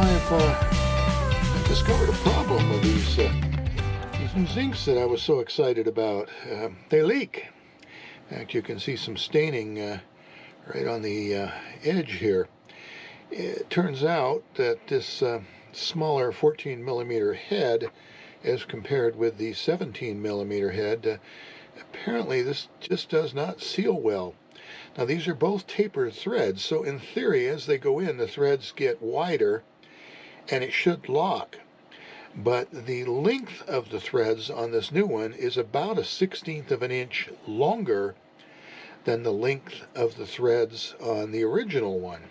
I've discovered a problem with these new zincs that I was so excited about. They leak. In fact, you can see some staining right on the edge here. It turns out that this smaller 14 millimeter head, as compared with the 17 millimeter head, apparently this just does not seal well. Now these are both tapered threads, so in theory as they go in the threads get wider and it should lock. But the length of the threads on this new one is about a 1/16 of an inch longer than the length of the threads on the original one.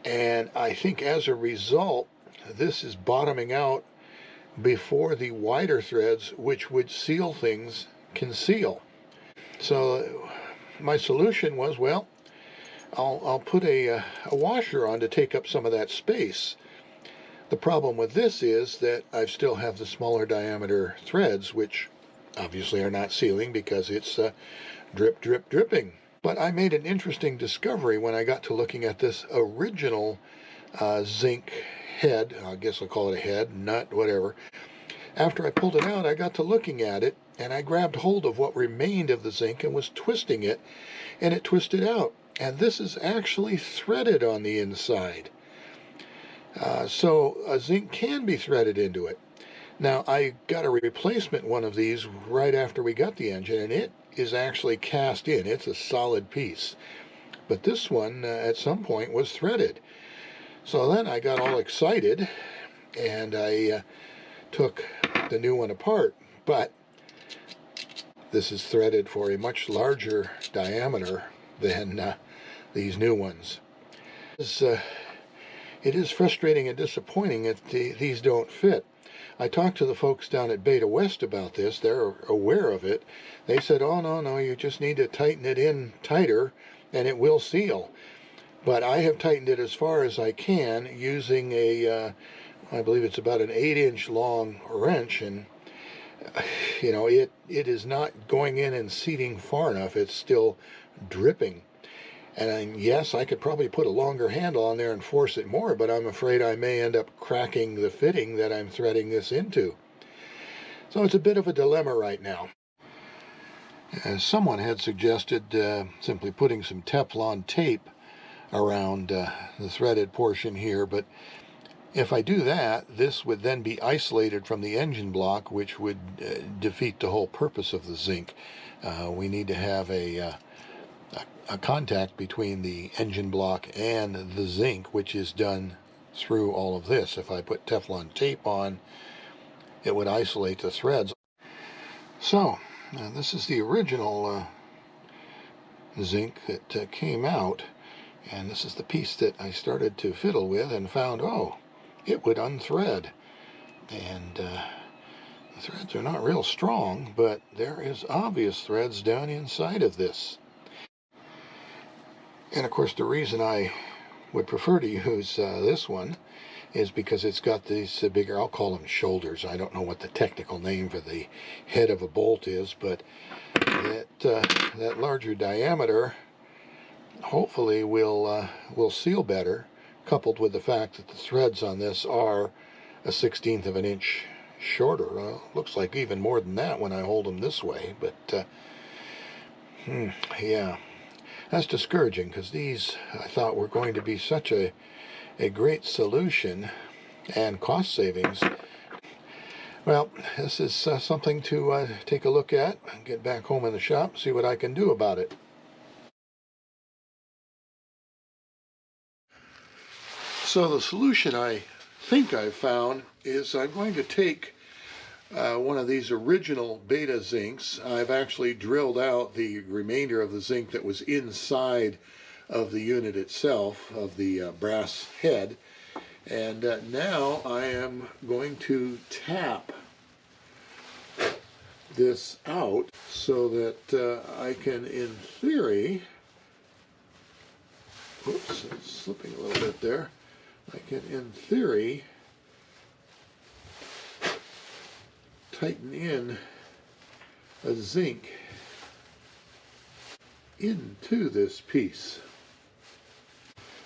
And I think as a result, this is bottoming out before the wider threads, which would seal things, can seal. So my solution was, well, I'll put a washer on to take up some of that space. The problem with this is that I still have the smaller diameter threads, which obviously are not sealing because it's dripping. But I made an interesting discovery when I got to looking at this original zinc head. I guess I'll call it a head, nut, whatever. After I pulled it out, I got to looking at it, and I grabbed hold of what remained of the zinc and was twisting it, and it twisted out. And this is actually threaded on the inside. So a zinc can be threaded into it. Now, I got a replacement one of these right after we got the engine, and it is actually cast in. It's a solid piece. But this one, at some point, was threaded. So then I got all excited, and I took the new one apart. But this is threaded for a much larger diameter than these new ones. It is frustrating and disappointing that these don't fit. I talked to the folks down at Beta West about this. They're aware of it. They said, oh, no, you just need to tighten it in tighter and it will seal. But I have tightened it as far as I can using I believe it's about an 8-inch long wrench, and it is not going in and seating far enough. It's still dripping. And yes, I could probably put a longer handle on there and force it more, but I'm afraid I may end up cracking the fitting that I'm threading this into. So it's a bit of a dilemma right now. Someone had suggested simply putting some Teflon tape around the threaded portion here, but if I do that, this would then be isolated from the engine block, which would defeat the whole purpose of the zinc. We need to have a contact between the engine block and the zinc, which is done through all of this. If I put Teflon tape on, it would isolate the threads. So this is the original zinc that came out, and this is the piece that I started to fiddle with and found, oh, it would unthread. And the threads are not real strong, but there is obvious threads down inside of this. And of course the reason I would prefer to use this one is because it's got these bigger, I'll call them shoulders. I don't know what the technical name for the head of a bolt is, but that larger diameter hopefully will seal better, coupled with the fact that the threads on this are a 1/16 of an inch shorter. Looks like even more than that when I hold them this way, but yeah. That's discouraging, because these I thought were going to be such a great solution and cost savings. Well, this is something to take a look at, get back home in the shop, see what I can do about it. So the solution I think I've found is I'm going to take one of these original Beta zincs. I've actually drilled out the remainder of the zinc that was inside of the unit itself, of the brass head, and now I am going to tap this out so that I can, in theory, oops, it's slipping a little bit there, I can, in theory, tighten in a zinc into this piece.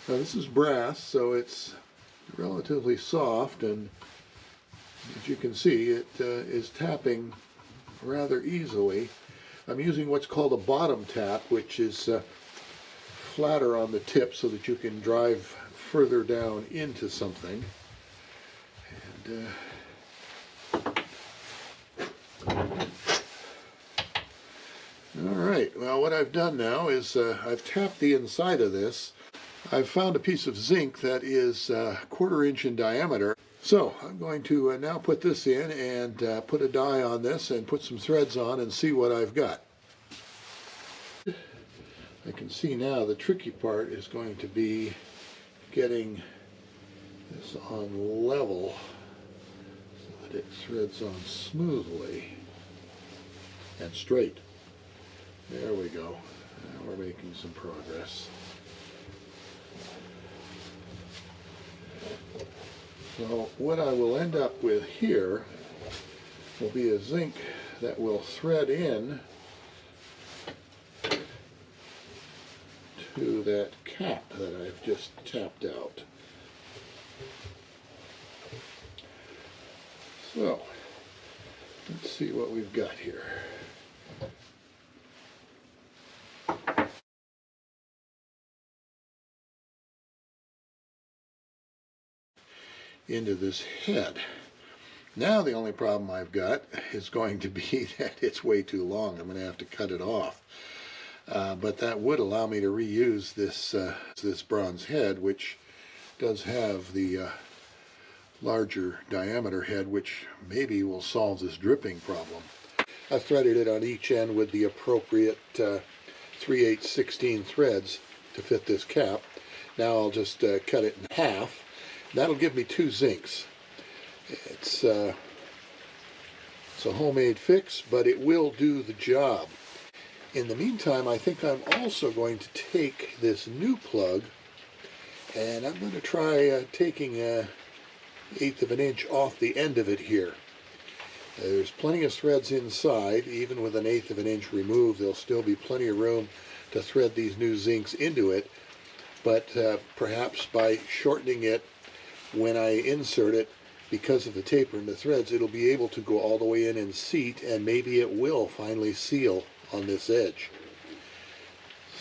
Now this is brass, so it's relatively soft, and as you can see, it is tapping rather easily. I'm using what's called a bottom tap, which is flatter on the tip so that you can drive further down into something. And all right, well, what I've done now is I've tapped the inside of this. I've found a piece of zinc that is 1/4 inch in diameter. So I'm going to now put this in and put a die on this and put some threads on and see what I've got. I can see now the tricky part is going to be getting this on level so that it threads on smoothly and straight. There we go. Now we're making some progress. So what I will end up with here will be a zinc that will thread in to that cap that I've just tapped out. So let's see what we've got here. Into this head. Now the only problem I've got is going to be that it's way too long. I'm going to have to cut it off. But that would allow me to reuse this bronze head, which does have the larger diameter head, which maybe will solve this dripping problem. I've threaded it on each end with the appropriate 3/8-16 threads to fit this cap. Now I'll just cut it in half. That'll give me 2 zincs. It's a homemade fix, but it will do the job. In the meantime, I think I'm also going to take this new plug and I'm going to try taking 1/8 of an inch off the end of it here. There's plenty of threads inside. Even with 1/8 of an inch removed, there'll still be plenty of room to thread these new zincs into it, but perhaps by shortening it when I insert it, because of the taper in the threads, it'll be able to go all the way in and seat, and maybe it will finally seal on this edge.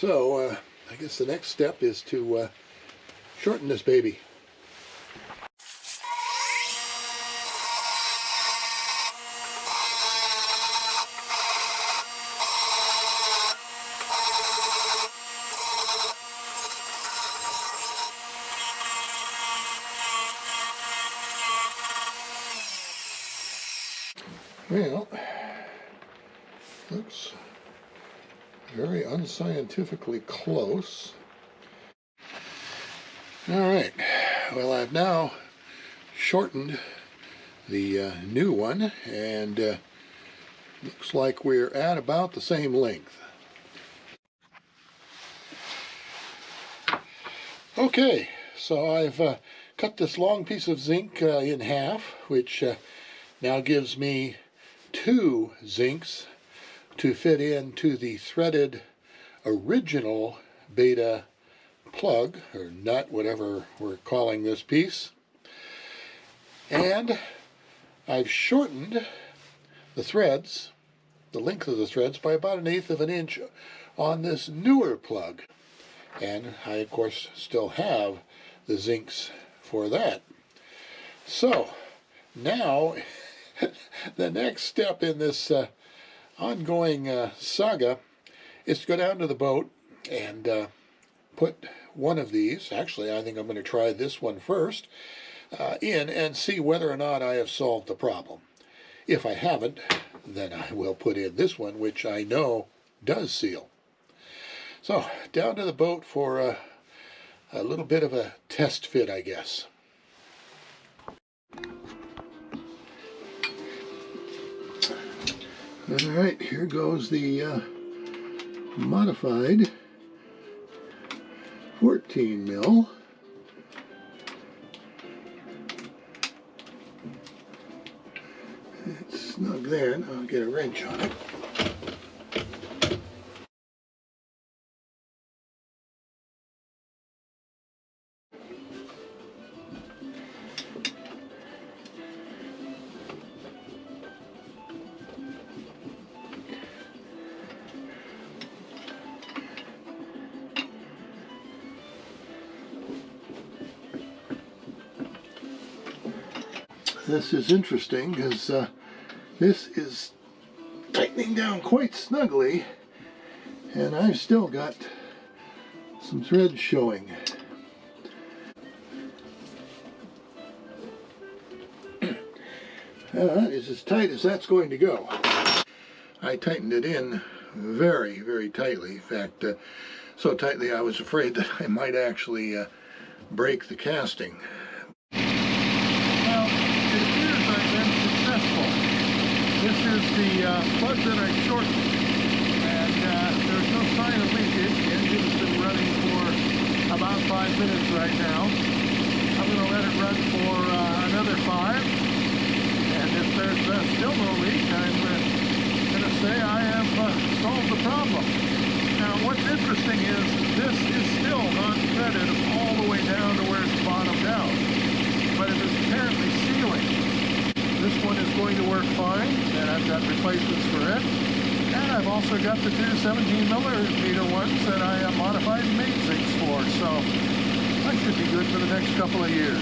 So I guess the next step is to shorten this baby. Well, looks very unscientifically close. All right, well, I've now shortened the new one, and looks like we're at about the same length. Okay, so I've cut this long piece of zinc in half, which now gives me 2 zincs to fit into the threaded original beta plug, or nut, whatever we're calling this piece. And I've shortened the threads, the length of the threads, by about 1/8 of an inch on this newer plug. And I, of course, still have the zincs for that. So now the next step in this ongoing saga is to go down to the boat and put one of these, actually I think I'm going to try this one first, in and see whether or not I have solved the problem. If I haven't, then I will put in this one, which I know does seal. So down to the boat for a little bit of a test fit, I guess. All right, here goes the modified 14 mil. It's snug there, and I'll get a wrench on it. this is interesting because this is tightening down quite snugly, and I've still got some threads showing. That is as tight as that's going to go. I tightened it in very, very tightly. In fact, so tightly I was afraid that I might actually break the casting. Well, it appears I've been successful. This is the plug that I shortened, and there's no sign of leakage. The engine's been running for about 5 minutes right now. I'm going to let it run for another 5. And if there's still no leak, I'm going to say I have solved the problem. Now, what's interesting is this is still not threaded all the way down to where it's bottomed out, but it is apparently sealing. This one is going to work fine, and I've got replacements for it. And I've also got the two 17mm ones that I modified and made zincs for, so I should be good for the next couple of years.